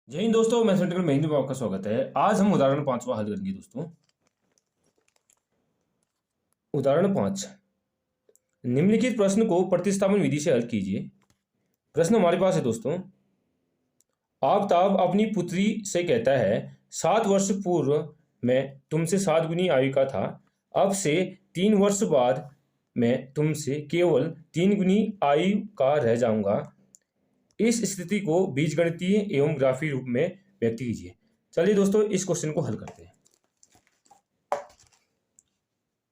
जय हिंद दोस्तों, मैथमेटिकल मेहंदी में आपका स्वागत है। आज हम उदाहरण 5वां हल करेंगे दोस्तों। उदाहरण 5, निम्नलिखित प्रश्न को प्रतिस्थापन विधि से हल कीजिए। प्रश्न हमारे पास है दोस्तों। आफताब अपनी पुत्री से कहता है, 7 वर्ष पूर्व मैं तुमसे 7 गुनी आयु का था। अब से 3 वर्ष बाद मैं तुमसे केवल 3 गुनी आयु का रह जाऊंगा। इस स्थिति को बीजगणितीय एवं ग्राफीय रूप में व्यक्त कीजिए। चलिए दोस्तों, इस क्वेश्चन को हल करते हैं।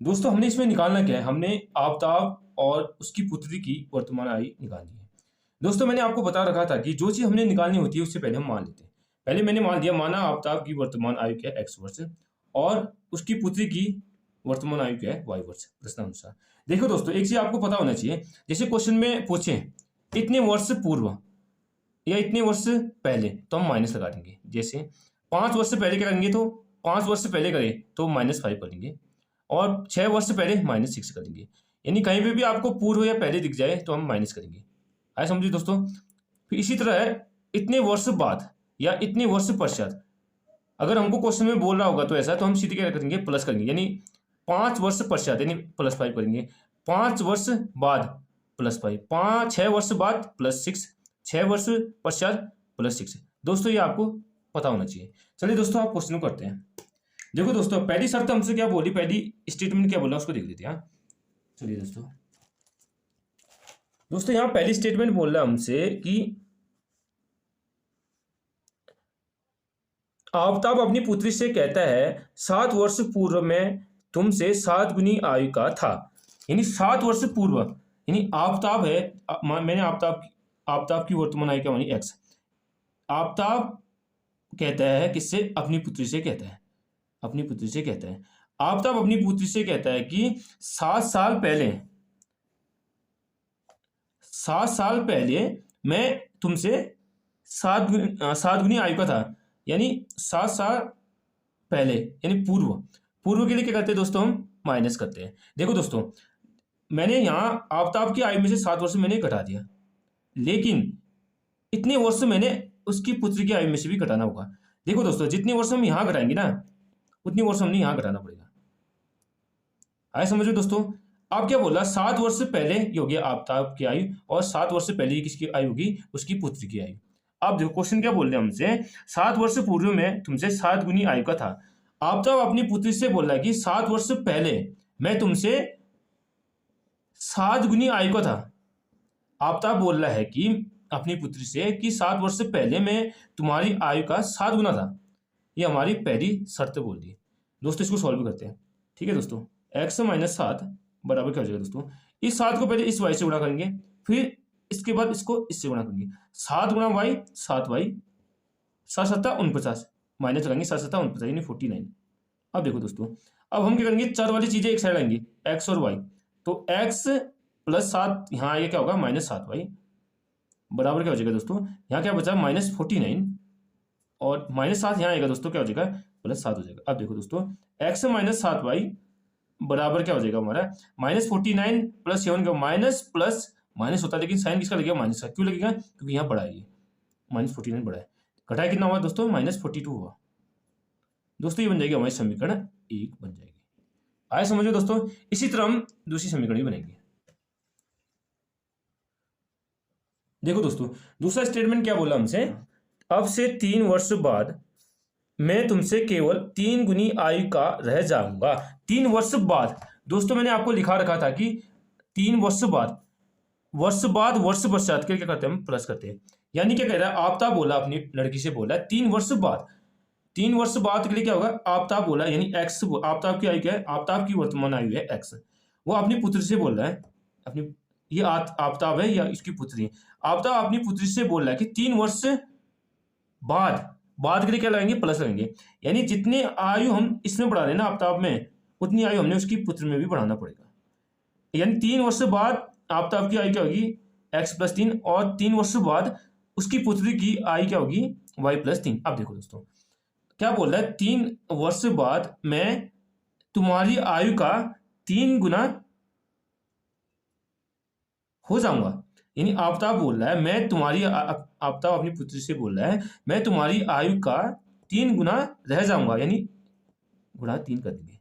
दोस्तों, हमने इसमें निकालना क्या है? हमने आफताब और उसकी पुत्री की वर्तमान आयु निकालनी है। दोस्तों, मैंने आपको बता रखा था कि जो चीज हमने निकालनी होती है उससे पहले हम मान लेते हैं। पहले मैंने मान लिया, माना आफताब की वर्तमान आयु क्या है, x वर्ष, और उसकी पुत्री की वर्तमान आयु क्या है, y वर्ष, प्रश्नानुसार। देखो दोस्तों, एक चीज आपको पता होना चाहिए। जैसे क्वेश्चन में पूछे इतने वर्ष पूर्व या इतने वर्ष पहले, तो हम माइनस लगा देंगे। जैसे 5 वर्ष पहले क्या करेंगे, तो 5 वर्ष पहले करें तो -5 करेंगे, और 6 वर्ष पहले -6 करेंगे। यानी कहीं पे भी आपको पूर्व या पहले दिख जाए तो हम माइनस करेंगे। आए समझिए दोस्तों। फिर इसी तरह है इतने वर्ष बाद या इतने वर्ष पश्चात। अगर हमको क्वेश्चन में बोल रहा होगा तो ऐसा, तो हम सीधे क्या करेंगे, प्लस करेंगे। यानी 5 वर्ष पश्चात यानी +5 करेंगे। 5 वर्ष बाद +5, 6 वर्ष बाद +6, 6 वर्ष पश्चात +6। दोस्तों, ये आपको पता होना चाहिए। चलिए दोस्तों, आप क्वेश्चन को करते हैं। देखो दोस्तों, पहली शर्त हमसे क्या बोली, पहली स्टेटमेंट क्या बोला उसको देख लेते हैं। चलिए दोस्तों यहाँ पहली स्टेटमेंट बोल रहा है हमसे कि आफताब अपनी पुत्री से कहता है, 7 वर्ष पूर्व में तुमसे 7 गुनी आयु का था। यानी 7 वर्ष पूर्व, यानी आफताब है, मैंने आफताब की वर्तमान आयु क्या मानी, x। आफताब कहता है किससे, अपनी पुत्री से कहता है, अपनी पुत्री से कहता है। आफताब अपनी पुत्री से कहता है कि 7 साल पहले मैं तुमसे 7 गुनी आयु का था। यानी 7 साल पहले, यानी पूर्व के लिए क्या करते हैं दोस्तों, हम माइनस करते हैं। देखो दोस्तों, मैंने यहाँ आफताब की आयु में से 7 वर्ष मैंने घटा दिया, लेकिन इतने वर्ष मैंने उसकी पुत्री की आयु में से भी घटाना होगा। देखो दोस्तों, जितने वर्ष हम यहाँ घटाएंगे ना, उतने वर्ष हमने यहाँ घटाना पड़ेगा। आए समझ में दोस्तों। आप क्या बोला, 7 वर्ष पहले ये हो गया आफताब की आयु, और 7 वर्ष पहले किसकी आयु होगी, उसकी पुत्री की आयु। अब देखो क्वेश्चन क्या बोल रहे हैं हमसे, 7 वर्ष पूर्व में तुमसे 7 गुनी आयु का था। आफताब अपनी पुत्री से बोल रहा है कि 7 वर्ष पहले मैं तुमसे 7 गुनी आयु का था। आफताब बोल रहा है कि अपनी पुत्री से कि 7 वर्ष पहले मैं तुम्हारी आयु का 7 गुना था। ये हमारी पहली शर्त बोल दी। दोस्तों, इसको सॉल्व करते हैं। ठीक है दोस्तों, x - 7 बराबर क्या हो जाएगा दोस्तों, इस 7 को पहले इस y से गुणा करेंगे, फिर इसके बाद इसको इससे गुणा करेंगे। 7 गुणा y 7y, 7 7 49, माइनस लगाएंगे, 7 7 49 यानी 49। अब देखो दोस्तों, अब हम क्या करेंगे, चार वाली चीजें एक साइड आएंगी, x और y। तो x + 7 यहाँ आएगा, क्या होगा, -7y, बराबर क्या हो जाएगा दोस्तों, यहाँ क्या बचा, -49, और -7 यहाँ आएगा दोस्तों, क्या हो जाएगा, +7 हो जाएगा। अब देखो दोस्तों, x - 7y बराबर क्या हो जाएगा हमारा, -49 + 7 का माइनस प्लस माइनस होता है, लेकिन साइन किसका लगेगा, माइनस का। क्यों लगेगा, क्योंकि यहाँ बड़ा है, ये -49 बड़ा है। घटाया कितना हुआ दोस्तों, -42 हुआ। दोस्तों, ये बन जाएगी हमारी समीकरण 1 बन जाएगी। आए समझ में दोस्तों। इसी तरह हम दूसरी समीकरण भी बनेंगे। देखो दोस्तों, दूसरा स्टेटमेंट क्या बोला हमसे, अब से 3 वर्ष बाद मैं तुमसे केवल 3 गुनी आयु का रह जाऊंगा। 3 वर्ष बाद, दोस्तों मैंने आपको लिखा रखा था कि 3 वर्ष बाद, वर्ष पश्चात के क्या करते हैं, हम प्लस करते हैं। यानी क्या कह रहा है, आफताब बोला अपनी लड़की से, बोला 3 वर्ष बाद। 3 वर्ष बाद के लिए क्या होगा, आफताब बोला, यानी एक्स, आफताब की आयु क्या है, आफताब की वर्तमान आयु है x। वो अपनी पुत्री से बोल रहा है, अपनी, ये आफताब है या इसकी पुत्री। आफताब अपनी पुत्री से बोल रहा है कि 3 वर्ष बाद के लिए क्या लगाएंगे, प्लस लगाएंगे। यानी जितनी आयु हम इसमें बढ़ा रहे हैं ना आफताब में, उतनी आयु हमने उसकी पुत्री में भी बढ़ाना पड़ेगा। यानी 3 वर्ष बाद आफताब की आयु क्या होगी, x + 3, और 3 वर्ष बाद उसकी पुत्री की आयु क्या होगी, y + 3। अब देखो दोस्तों, क्या बोल रहा है, 3 वर्ष बाद मैं तुम्हारी आयु का 3 गुना हो जाऊंगा। यानी आफ्ताब बोल रहा है मैं तुम्हारी आफ्ताब अपनी पुत्री से बोल रहा है मैं तुम्हारी आयु का 3 गुना रह जाऊंगा, यानी गुणा 3 कर देंगे।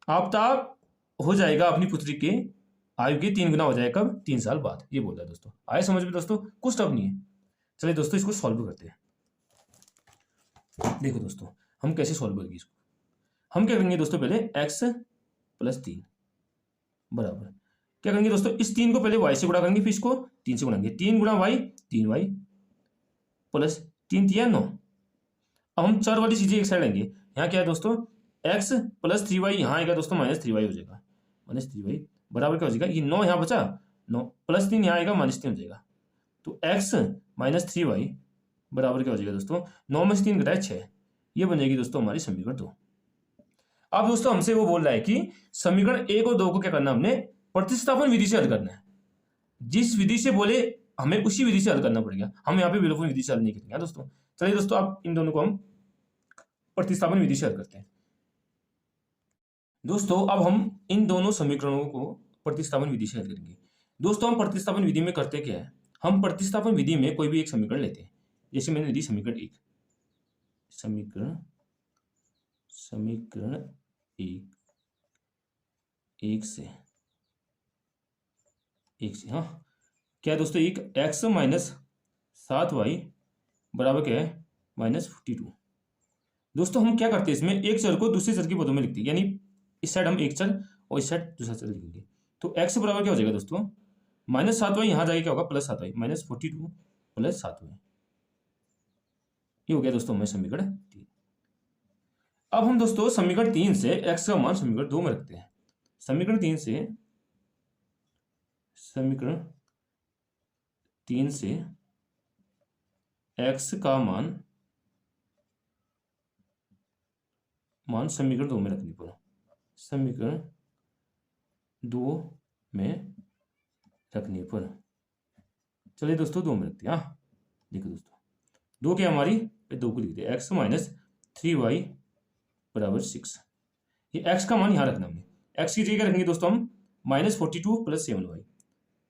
आफ्ताब हो जाएगा अपनी पुत्री के आयु के 3 गुना हो जाएगा कब? 3 साल बाद। ये बोल रहा है दोस्तों। आए समझ में दोस्तों? कुछ टफ नहीं है। चलिए दोस्तों इसको सॉल्व करते हैं। देखो दोस्तों हम कैसे सॉल्व करेंगे इसको। हम क्या करेंगे दोस्तों, पहले x + 3 बराबर क्या करेंगे दोस्तों, इस 3 को पहले y से गुणा करेंगे, फिर इसको 3 से गुणाएंगे। 3 गुणा y 3y प्लस 3 3 9। अब हम चर वाली चीजें एक साइड लेंगे। यहाँ क्या है दोस्तों, x + 3y यहाँ आएगा दोस्तों -3y हो जाएगा। -3y बराबर क्या हो जाएगा, ये 9 यहाँ बचा, 9 + 3 यहाँ आएगा -3 हो जाएगा। तो x - 3y बराबर क्या हो जाएगा दोस्तों, 9 में से 3 घटाए 6। ये बन जाएगी दोस्तों हमारी समीकरण 2। अब दोस्तों हमसे वो बोल रहा है कि समीकरण 1 और 2 को क्या करना, हमने प्रतिस्थापन विधि से हल करना है। जिस विधि से बोले हमें उसी विधि से हल करना पड़ेगा। हम यहाँ पे बिल्कुल विधि से हल नहीं करेंगे दोस्तों। चलिए दोस्तों आप इन दोनों को हम प्रतिस्थापन विधि से हल करते हैं। दोस्तों अब हम इन दोनों समीकरणों को प्रतिस्थापन विधि से हल करेंगे। दोस्तों हम प्रतिस्थापन विधि में करते क्या है, हम प्रतिस्थापन विधि में कोई भी एक समीकरण लेते हैं। जैसे मैंने ली समीकरण 1, समीकरण 1 से हाँ क्या है दोस्तों, एक x - 7y बराबर क्या है -42। दोस्तों हम क्या करते हैं, इसमें एक चर को दूसरे चर के पदों में लिखते हैं, यानी इस साइड हम एक चर और इस साइड दूसरा चर लिखेंगे। तो x बराबर क्या हो जाएगा दोस्तों, -7y यहाँ जाएगा क्या होगा +7y, -42 + 7y। ये हो गया दोस्तों हमें समीकरण 3। अब हम दोस्तों समीकरण 3 से x का मान समीकरण 2 में रखते हैं। समीकरण 3 से x का मान समीकरण 2 में रखने पर, समीकरण 2 में रखने पर, चलिए दोस्तों 2 में रखते हैं। हाँ देखो दोस्तों 2 क्या हमारी 2 को लिख दिया, x - 3y बराबर 6। ये x का मान यहाँ रखना हमने। x की जगह रखेंगे दोस्तों हम -42 + 7y।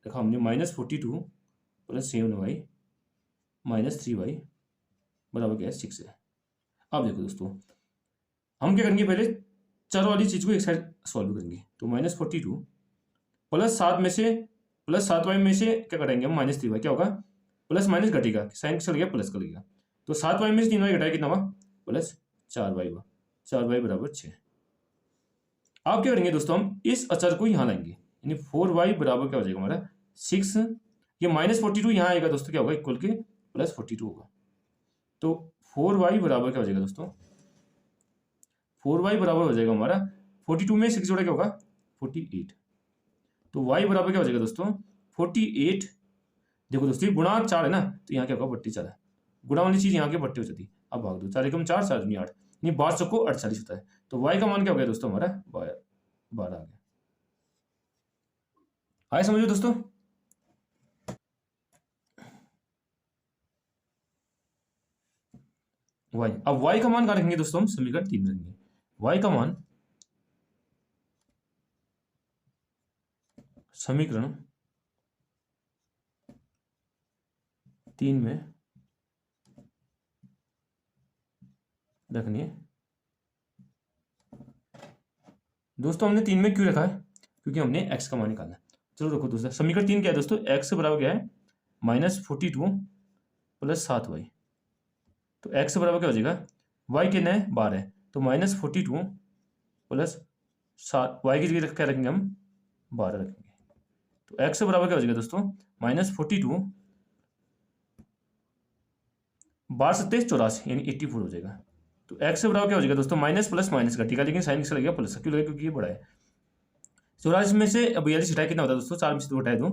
देखा हमने -42 + 7y -3y बराबर क्या है 6 है। अब देखो दोस्तों हम क्या करेंगे, पहले चर वाली चीज को एक साइड सॉल्व करेंगे। तो -42 +7 में से +7y में से क्या करेंगे हम -3y, क्या होगा प्लस माइनस घटेगा, साइन चल गया प्लस का लगेगा। तो 7y में से 3y घटाया कितना हुआ +4y हुआ, 4y बराबर 6। अब क्या करेंगे दोस्तों, हम इस अचर को यहाँ लाएंगे, यानी 4y बराबर क्या हो जाएगा हमारा 6। ये -42 यहाँ आएगा दोस्तों, क्या होगा इक्वल के +42 होगा। तो 4y बराबर क्या हो जाएगा दोस्तों, 4y बराबर हो जाएगा हमारा 42 में 6 जोड़ा क्या होगा 48। तो y बराबर क्या हो जाएगा दोस्तों 48। देखो दोस्तों गुणा 4 है ना, तो यहाँ क्या होगा 42 है। गुणा वाली चीज यहाँ के बट्टे हो जाती है। अब भाग दो, 4 एकम 4, 4 दूनी 8, यानी 12 चौको 48 होता है। तो y का मान क्या हो गया दोस्तों हमारा 12 आ गया। आए समझो दोस्तों। y, अब y का मान कहाँ रखेंगे दोस्तों, हम समीकरण 3 में रखेंगे। y का मान समीकरण 3 में रखनी है। दोस्तों हमने 3 में क्यों रखा है, क्योंकि हमने x का मान निकालना है। चलो देखो दोस्तों समीकरण 3 क्या है दोस्तों, x बराबर क्या है -42 + 7y। तो x बराबर क्या हो जाएगा, y कितना है 12 है, तो -42 + 7, y की जगह क्या रखेंगे हम 12 रखेंगे। तो x बराबर क्या हो जाएगा दोस्तों -42 12 सत्ते 84, यानी 84 हो जाएगा। तो x बराबर क्या हो जाएगा दोस्तों, माइनस प्लस माइनस का, ठीक है, लेकिन साइन से लगेगा प्लस का, क्यों लगेगा क्योंकि ये बड़ा है। 84 में से 42 घटाया कितना होता है दोस्तों, 4 में से 2 घटाए 2,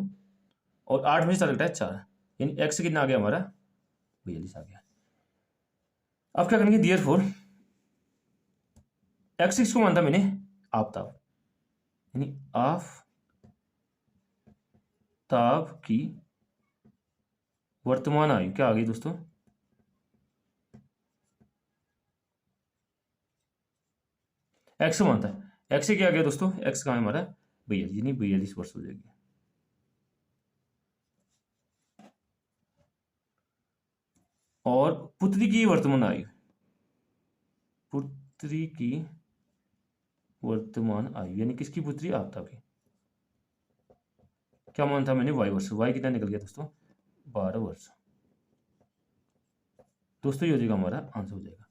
और 8 में से 4 घटाए 4, यानी x कितना आ गया हमारा 42 आ गया। अब क्या करेंगे, डियर फोर x6 को मानता मैंने आफ्ताब, यानी आफ्ताब की वर्तमान आयु क्या आ गई दोस्तों, x मानता है, x से क्या आ गया दोस्तों, x कहाँ है हमारा 42, यानी 42 वर्ष हो जाएगी। और पुत्री की वर्तमान आयु, पुत्री की वर्तमान आयु यानी किसकी पुत्री, आफ्ताब की। क्या मान था मैंने, वाई वर्ष। वाई कितना निकल गया दोस्तों, 12 वर्ष। दोस्तों ये हो जाएगा हमारा आंसर हो जाएगा।